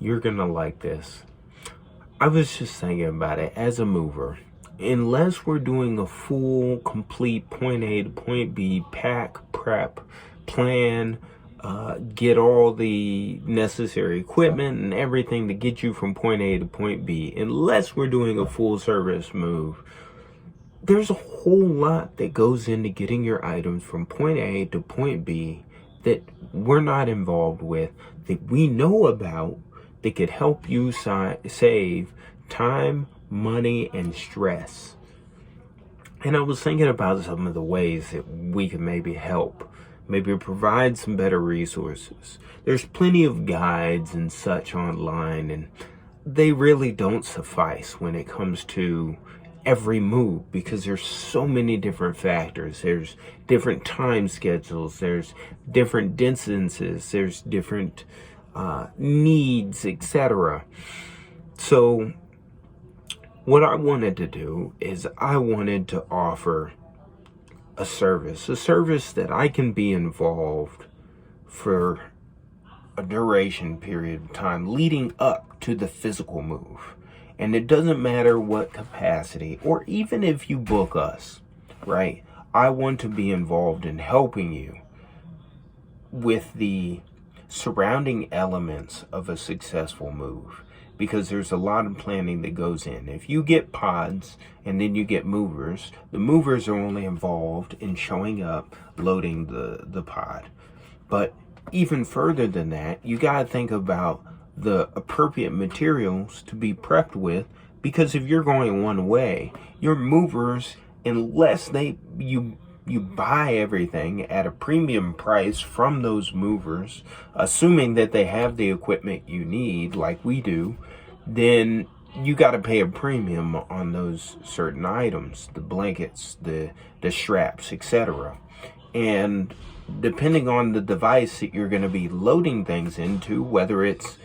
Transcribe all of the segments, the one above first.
You're gonna like this. I was just thinking about it as a mover. Unless we're doing a full, complete point A to point B, pack, prep, plan, get all the necessary equipment and everything to get you from point A to point B, unless we're doing a full service move, there's a whole lot that goes into getting your items from point A to point B that we're not involved with, that we know about, that could help you save time, money, and stress. And I was thinking about some of the ways that we can maybe help, maybe provide some better resources. There's plenty of guides and such online, and they really don't suffice when it comes to every move, because there's so many different factors. There's different time schedules, there's different distances, there's different needs, etc. So what I wanted to do is I wanted to offer a service that I can be involved for a duration period of time leading up to the physical move. And it doesn't matter what capacity, or even if you book us, right? I want to be involved in helping you with the surrounding elements of a successful move, because there's a lot of planning that goes in. If you get pods and then you get movers, the movers are only involved in showing up, loading the pod. But even further than that, you got to think about the appropriate materials to be prepped with, because if you're going one way, your movers, unless you buy everything at a premium price from those movers, assuming that they have the equipment you need like we do, then you got to pay a premium on those certain items, the blankets, the straps, etc. And depending on the device that you're going to be loading things into, whether it's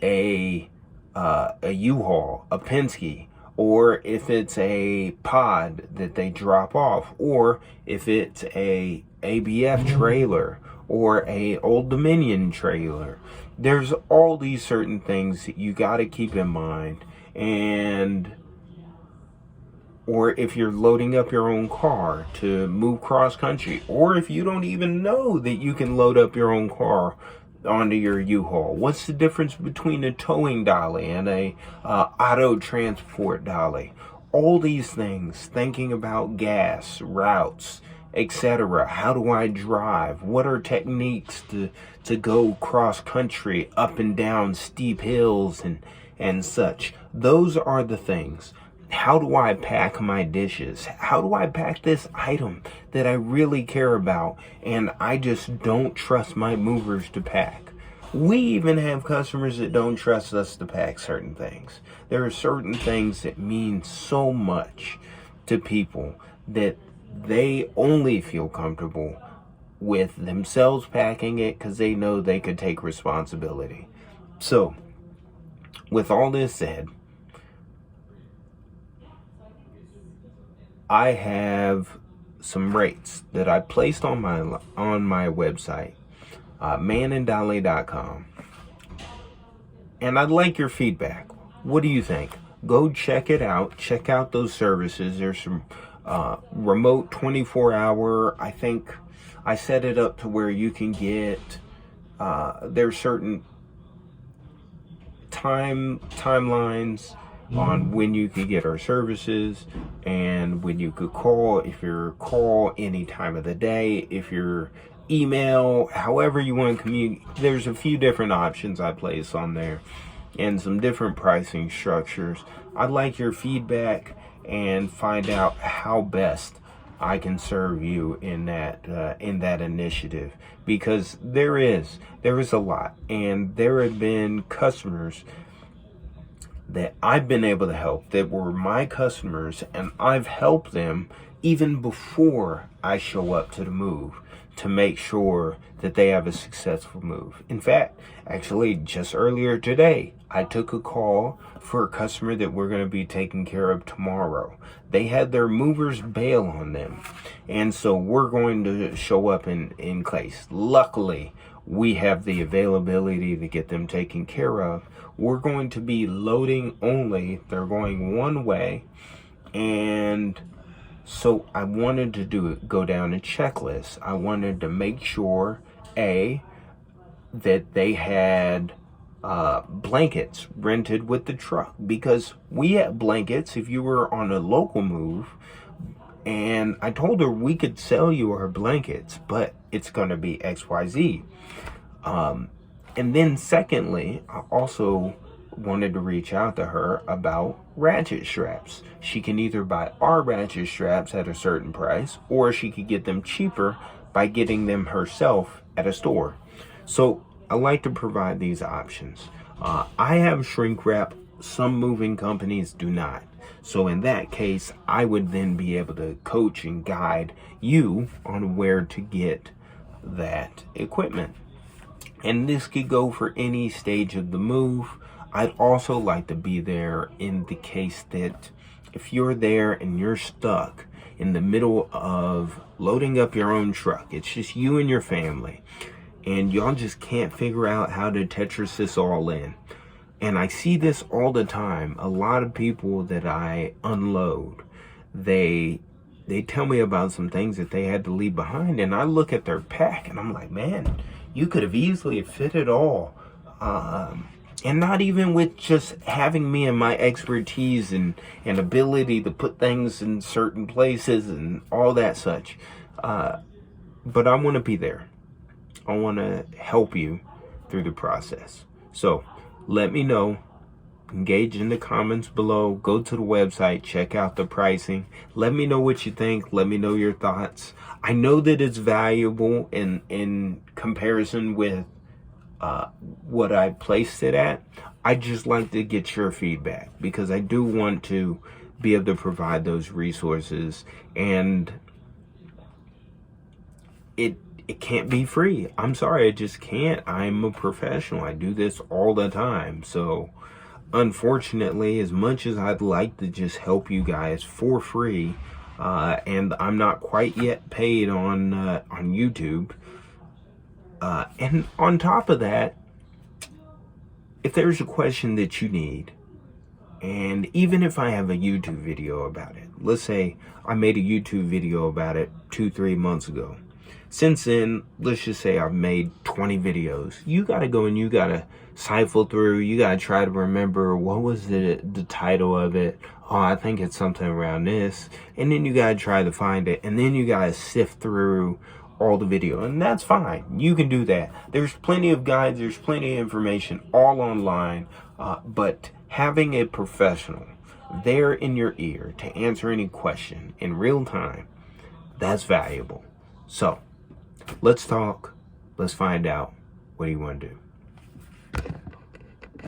a U-Haul, a Penske, or if it's a pod that they drop off, or if it's a ABF trailer or a Old Dominion trailer, there's all these certain things that you got to keep in mind. And or if you're loading up your own car to move cross country, or if you don't even know that you can load up your own car onto your U-Haul. What's the difference between a towing dolly and a auto transport dolly? All these things, thinking about gas, routes, etc. How do I drive? What are techniques to go cross country, up and down steep hills and such? Those are the things. How do I pack my dishes? How do I pack this item that I really care about and I just don't trust my movers to pack? We even have customers that don't trust us to pack certain things. There are certain things that mean so much to people that they only feel comfortable with themselves packing it because they know they could take responsibility. So, with all this said, I have some rates that I placed on my website, mananddolly.com, and I'd like your feedback. What do you think? Go check it out. Check out those services. There's some remote 24-hour. I think I set it up to where you can get. There's certain timelines on when you could get our services and when you could call, if you're call any time of the day, if you're email, however you want to communicate. There's a few different options I place on there and some different pricing structures. I'd like your feedback and find out how best I can serve you in that initiative, because there is a lot, and there have been customers that I've been able to help that were my customers, and I've helped them even before I show up to the move to make sure that they have a successful move. In fact, actually, just earlier today, I took a call for a customer that we're going to be taking care of tomorrow. They had their movers bail on them, and so we're going to show up in place. Luckily, we have the availability to get them taken care of. We're going to be loading only. They're going one way. And so I wanted to go down a checklist. I wanted to make sure, that they had blankets rented with the truck, because we had blankets if you were on a local move. And I told her we could sell you our blankets, but it's going to be XYZ. And then secondly, I also wanted to reach out to her about ratchet straps. She can either buy our ratchet straps at a certain price, or she could get them cheaper by getting them herself at a store. So I like to provide these options. I have shrink wrap. Some moving companies do not. So in that case, I would then be able to coach and guide you on where to get that equipment. And this could go for any stage of the move. I'd also like to be there in the case that if you're there and you're stuck in the middle of loading up your own truck, it's just you and your family, and y'all just can't figure out how to Tetris this all in. And I see this all the time. A lot of people that I unload, they tell me about some things that they had to leave behind, and I look at their pack and I'm like, man, you could have easily fit it all. And not even with just having me and my expertise and ability to put things in certain places and all that such. But I want to be there. I want to help you through the process. So let me know. Engage in the comments below. Go to the website. Check out the pricing. Let me know what you think. Let me know your thoughts. I know that it's valuable in comparison with what I placed it at. I just like to get your feedback, because I do want to be able to provide those resources, and it can't be free. I'm sorry, I just can't. I'm a professional. I do this all the time. So unfortunately, as much as I'd like to just help you guys for free, and I'm not quite yet paid on YouTube, and on top of that, if there's a question that you need, and even if I have a YouTube video about it, let's say I made a YouTube video about it 2-3 months ago. Since then, let's just say I've made 20 videos. You got to go and you got to siphon through. You got to try to remember, what was the title of it? Oh, I think it's something around this. And then you got to try to find it. And then you got to sift through all the video. And that's fine. You can do that. There's plenty of guides. There's plenty of information all online. But having a professional there in your ear to answer any question in real time, that's valuable. So let's talk. Let's find out. What do you want to do?